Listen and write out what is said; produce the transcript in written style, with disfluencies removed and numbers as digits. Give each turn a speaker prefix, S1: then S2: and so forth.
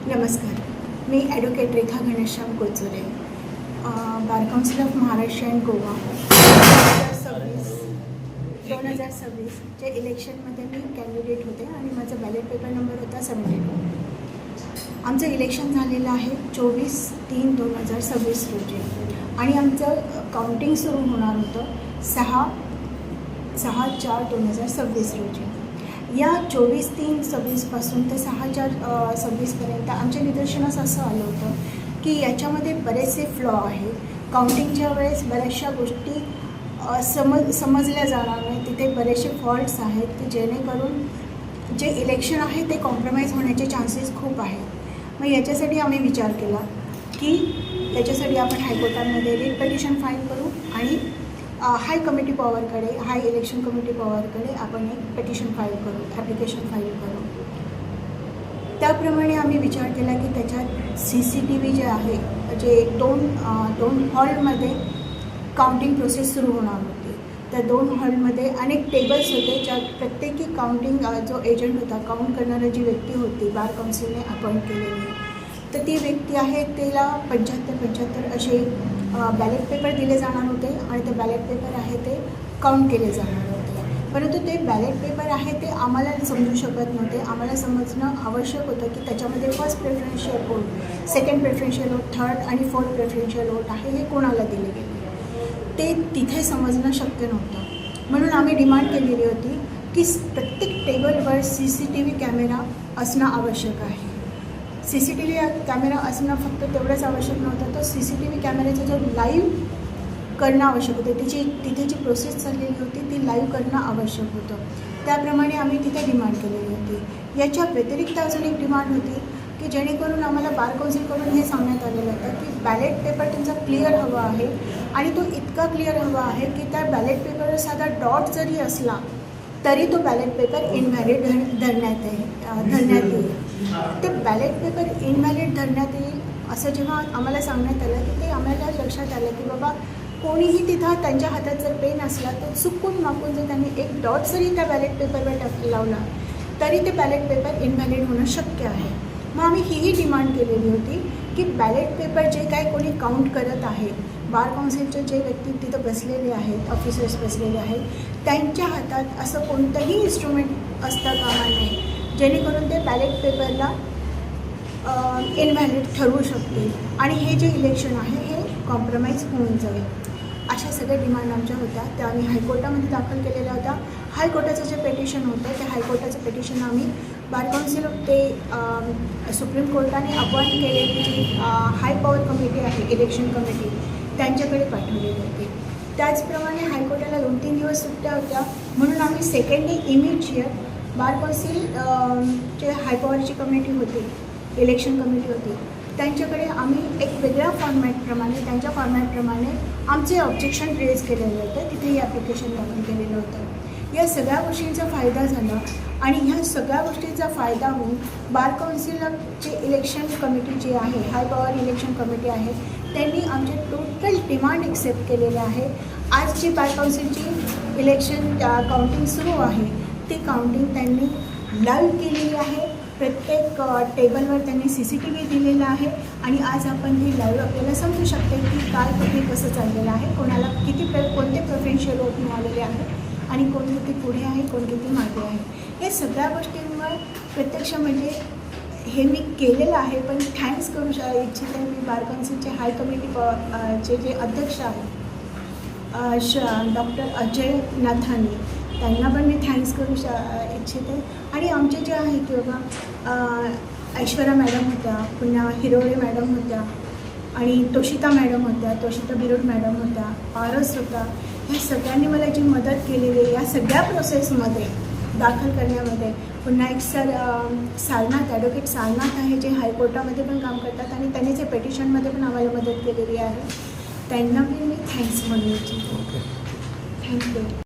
S1: नमस्कार. मी advocate Rekha Ghanshyam Kochure, bar council of Maharashtra and Goa 2026चे इलेक्शनमध्ये मी कॅन्डिडेट होते आणि माझा बॅलेट पेपर नंबर होता 72. आमचं इलेक्शन झालेलं आहे 24/3/2026 रोजी आणि आमचं काउंटिंग सुरू होणार होतं 6/4/2026 रोजी. या 24/3/26 ते 6/4/26 आमच्या निदर्शनास असं आलं होतं की याच्यामध्ये बरेचसे फ्लॉ आहे. काउंटिंगच्या वेळेस बऱ्याचशा गोष्टी समजल्या जाणार नाही. तिथे बरेचसे फॉल्ट्स आहेत की जेणेकरून जे इलेक्शन आहे ते कॉम्प्रोमाइज होण्याचे चान्सेस खूप आहेत. मग याच्यासाठी आम्ही विचार केला की याच्यासाठी आपण हायकोर्टामध्ये रिट पिटिशन फाईल करू आणि हाय कमिटी पॉवरकडे, हाय इलेक्शन कमिटी पॉवरकडे आपण एक पिटिशन फाईल करू, ॲप्लिकेशन फाईल करू. त्याप्रमाणे आम्ही विचार केला की त्याच्यात CCTV जे आहे, जे दोन हॉलमध्ये काउंटिंग प्रोसेस सुरू होणार होती. त्या 2 हॉलमध्ये अनेक टेबल्स होते, ज्यात प्रत्येकी काउंटिंग जो एजंट होता, काउंट करणारी जी व्यक्ती होती बार काउन्सिलने अपॉइंट केलेली, तर ती व्यक्ती आहे तिला 75 असे बॅलेट पेपर दिले जाणार होते आणि ते बॅलेट पेपर आहे ते काउंट केले जाणार होते. परंतु ते बॅलेट पेपर आहे ते आम्हाला समजू शकत नव्हते. आम्हाला समजणं आवश्यक होतं की त्याच्यामध्ये first preferential vote, second preferential vote, third आणि फोर्थ प्रेफरन्शियल वोट आहे हे कोणाला दिले गेले, ते तिथे समजणं शक्य नव्हतं. म्हणून आम्ही डिमांड केलेली होती की प्रत्येक टेबलवर CCTV कॅमेरा असणं आवश्यक आहे. CCTV कॅमेरा असणं फक्त तेवढंच आवश्यक नव्हतं, तर CCTV कॅमेऱ्याचा जो लाईव्ह करणं आवश्यक होतं, तिथे जी प्रोसेस चाललेली होती ती लाईव्ह करणं आवश्यक होतं. त्याप्रमाणे आम्ही तिथे डिमांड केलेली होती. याच्या व्यतिरिक्त अजून एक डिमांड होती की जेणेकरून आम्हाला बार काउन्सिलकडून हे सांगण्यात आलेलं होतं की बॅलेट पेपर तुमचा क्लिअर हवा आहे आणि तो इतका क्लिअर हवा आहे की त्या बॅलेट पेपरवर साधा डॉट जरी असला तरी तो बॅलेट पेपर इनव्हॅलिड धरण्यात येईल. ते बॅलेट पेपर इनव्हॅलिड धरण्यात येईल असं जेव्हा आम्हाला सांगण्यात आलं की ते आम्हाला लक्षात आलं की बाबा कोणीही तिथं त्यांच्या हातात जर पेन असला तर चुकून माकून जर त्यांनी एक डॉट जरी त्या बॅलेट पेपरवर लावला तरी ते बॅलेट पेपर इनव्हॅलिड होणं शक्य आहे. मग आम्ही हीही डिमांड केलेली होती की बॅलेट पेपर जे काय कोणी काउंट करत आहेत, बार काउन्सिलचे जे व्यक्ती तिथं बसलेले आहेत, ऑफिसर्स बसलेले आहेत, त्यांच्या हातात असं कोणतंही इन्स्ट्रुमेंट असता कामा नये जेणेकरून ते बॅलेट पेपरला इनव्हॅलिड ठरवू शकतील आणि हे जे इलेक्शन आहे हे कॉम्प्रोमाइज होऊन जाईल. अशा सगळ्या डिमांड आमच्या होत्या. त्या आम्ही हायकोर्टामध्ये दाखल केलेल्या होत्या. हायकोर्टाचं जे पिटिशन होतं ते हायकोर्टाचं पिटिशन आम्ही बार काउन्सिल ते सुप्रीम कोर्टाने अपॉइंट केलेली जी हाय पॉवर कमिटी आहे, इलेक्शन कमिटी, त्यांच्याकडे पाठवलेली होती. त्याचप्रमाणे हायकोर्टाला 2-3 दिवस सुट्ट्या होत्या म्हणून आम्ही second day immediate bar council जे हाय पॉवरची कमिटी होती, इलेक्शन कमिटी होती, त्यांच्याकडे आम्ही एक वेगळ्या फॉर्मॅटप्रमाणे, त्यांच्या फॉर्मॅटप्रमाणे आमचे ऑब्जेक्शन रेज केलेलं होतं. तिथेही ॲप्लिकेशन दाखल केलेलं होतं. या सगळ्या गोष्टींचा फायदा झाला आणि ह्या सगळ्या गोष्टींचा फायदा होऊन बार काउन्सिलचे इलेक्शन कमिटी जी आहे, हाय पॉवर इलेक्शन कमिटी आहे, त्यांनी आमचे टोटल डिमांड एक्सेप्ट केलेले आहे. आज जी बार काउन्सिलची इलेक्शन काउंटिंग सुरू आहे ती काउंटिंग त्यांनी लाईव्ह केलेली आहे. प्रत्येक टेबलवर त्यांनी CCTV दिलेला आहे आणि आज आपण ती लाईव्ह आपल्याला समजू शकते की काय कुठे कसं चाललेलं आहे, कोणाला कोणते प्रेफरन्शियल वोट मिळालेले आहे आणि कोण किती पुढे आहे, कोण किती मागे आहे. या सगळ्या गोष्टींवर प्रत्यक्ष म्हणजे हे मी केलेलं आहे. पण थँक्स करू इच्छिते मी बार काउन्सिलचे हाय कमिटी चे जे अध्यक्ष आहेत डॉक्टर अजय नाथानी, त्यांना पण मी थँक्स करू इच्छिते. आणि आमचे जे आहे की बाबा ऐश्वर्या मॅडम होत्या, पुन्हा हिरोळे मॅडम होत्या आणि तोशिता मॅडम होत्या, तोशिता बिरोड मॅडम होत्या, पारस होता, ह्या सगळ्यांनी मला जी मदत केलेली आहे या सगळ्या प्रोसेसमध्ये दाखल करण्यामध्ये. पुन्हा एक सारनाथ, ॲडव्होकेट सारनाथ आहे जे हायकोर्टामध्ये पण काम करतात आणि त्यांनी जे पिटिशनमध्ये पण आम्हाला मदत केलेली आहे, त्यांना पण मी थँक्स म्हणू इच्छिते. थँक्यू.